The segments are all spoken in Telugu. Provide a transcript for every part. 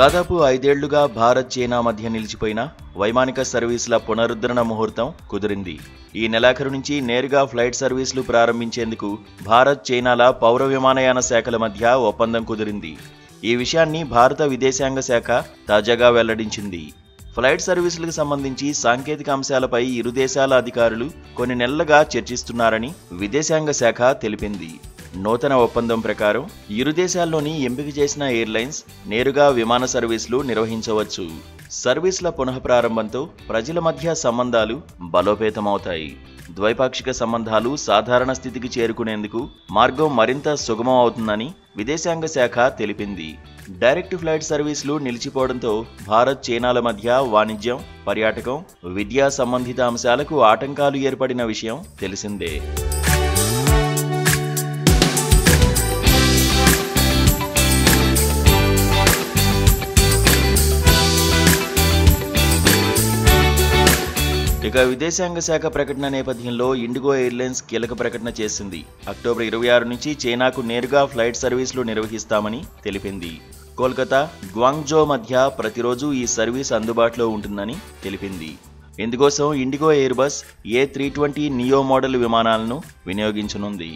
దాదాపు 5 ఏళ్లుగా భారత్ చైనా మధ్య నిలిచిపోయిన వైమానిక సర్వీసుల పునరుద్ధరణ ముహూర్తం కుదిరింది. ఈ నెలాఖరు నుంచి నేరుగా ఫ్లైట్ సర్వీసులు ప్రారంభించేందుకు భారత్ చైనాల పౌర విమానయాన శాఖల మధ్య ఒప్పందం కుదిరింది. ఈ విషయాన్ని భారత విదేశాంగ శాఖ తాజాగా వెల్లడించింది. ఫ్లైట్ సర్వీసులకు సంబంధించి సాంకేతిక అంశాలపై ఇరు దేశాల అధికారులు కొన్ని నెలలుగా చర్చిస్తున్నారని విదేశాంగ శాఖ తెలిపింది. నూతన ఒప్పందం ప్రకారం ఇరు దేశాల్లోని ఎంపిక చేసిన ఎయిర్లైన్స్ నేరుగా విమాన సర్వీసులు నిర్వహించవచ్చు. సర్వీసుల పునఃప్రారంభంతో ప్రజల మధ్య సంబంధాలు బలోపేతమవుతాయి. ద్వైపాక్షిక సంబంధాలు సాధారణ స్థితికి చేరుకునేందుకు మార్గం మరింత సుగమం అవుతుందని విదేశాంగ శాఖ తెలిపింది. డైరెక్ట్ ఫ్లైట్ సర్వీసులు నిలిచిపోవడంతో భారత్ చైనాల మధ్య వాణిజ్యం, పర్యాటకం, విద్యా సంబంధిత అంశాలకు ఆటంకాలు ఏర్పడిన విషయం తెలిసిందే. ఇక విదేశాంగ శాఖ ప్రకటన నేపథ్యంలో ఇండిగో ఎయిర్లైన్స్ కీలక ప్రకటన చేసింది. అక్టోబర్ 26 నుంచి చైనాకు నేరుగా ఫ్లైట్ సర్వీసులు నిర్వహిస్తామని తెలిపింది. కోల్కతా, గ్వాంగ్జో మధ్య ప్రతిరోజు ఈ సర్వీస్ అందుబాటులో ఉంటుందని తెలిపింది. ఇందుకోసం IndiGo Airbus A320 neo model విమానాలను వినియోగించనుంది.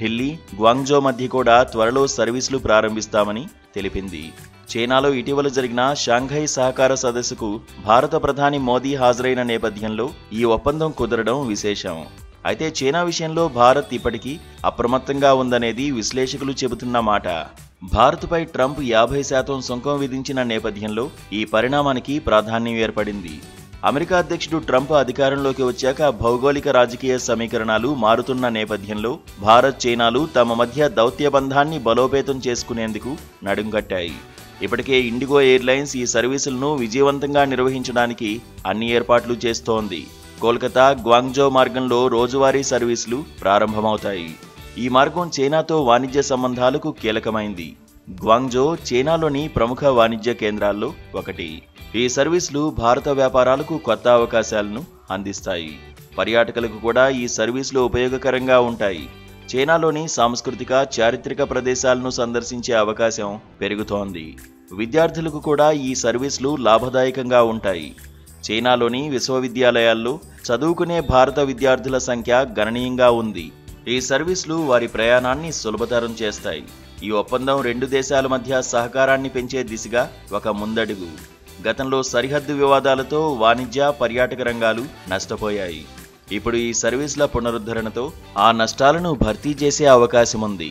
ఢిల్లీ, గ్వాంగ్జో మధ్య కూడా త్వరలో సర్వీసులు ప్రారంభిస్తామని తెలిపింది. చైనాలో ఇటీవల జరిగిన షాంఘై సహకార సదస్సుకు భారత ప్రధాని మోదీ హాజరైన నేపథ్యంలో ఈ ఒప్పందం కుదరడం విశేషం. అయితే చైనా విషయంలో భారత్ ఇప్పటికీ అప్రమత్తంగా ఉందనేది విశ్లేషకులు చెబుతున్న మాట. భారత్పై ట్రంప్ 50% సుంకం విధించిన నేపథ్యంలో ఈ పరిణామానికి ప్రాధాన్యం ఏర్పడింది. అమెరికా అధ్యక్షుడు ట్రంప్ అధికారంలోకి వచ్చాక భౌగోళిక రాజకీయ సమీకరణాలు మారుతున్న నేపథ్యంలో భారత్ చైనాలు తమ మధ్య దౌత్య బంధాన్ని బలోపేతం చేసుకునేందుకు నడుంకట్టాయి. ఇప్పటికే ఇండిగో ఎయిర్లైన్స్ ఈ సర్వీసులను విజయవంతంగా నిర్వహించడానికి అన్ని ఏర్పాట్లు చేస్తోంది. కోల్కతా, గ్వాంగ్జో మార్గంలో రోజువారీ సర్వీసులు ప్రారంభమవుతాయి. ఈ మార్గం చైనాతో వాణిజ్య సంబంధాలకు కీలకమైంది. గ్వాంగ్జో చైనాలోని ప్రముఖ వాణిజ్య కేంద్రాల్లో ఒకటి. ఈ సర్వీసులు భారత వ్యాపారాలకు కొత్త అవకాశాలను అందిస్తాయి. పర్యాటకులకు కూడా ఈ సర్వీసులు ఉపయోగకరంగా ఉంటాయి. చైనాలోని సాంస్కృతిక, చారిత్రక ప్రదేశాలను సందర్శించే అవకాశం పెరుగుతోంది. విద్యార్థులకు కూడా ఈ సర్వీసులు లాభదాయకంగా ఉంటాయి. చైనాలోని విశ్వవిద్యాలయాల్లో చదువుకునే భారత విద్యార్థుల సంఖ్య గణనీయంగా ఉంది. ఈ సర్వీసులు వారి ప్రయాణాన్ని సులభతరం చేస్తాయి. ఈ ఒప్పందం రెండు దేశాల మధ్య సహకారాన్ని పెంచే దిశగా ఒక ముందడుగు. గతంలో సరిహద్దు వివాదాలతో వాణిజ్య, పర్యాటక రంగాలు నష్టపోయాయి. ఇప్పుడు ఈ సర్వీసుల పునరుద్ధరణతో ఆ నష్టాలను భర్తీ చేసే అవకాశం ఉంది.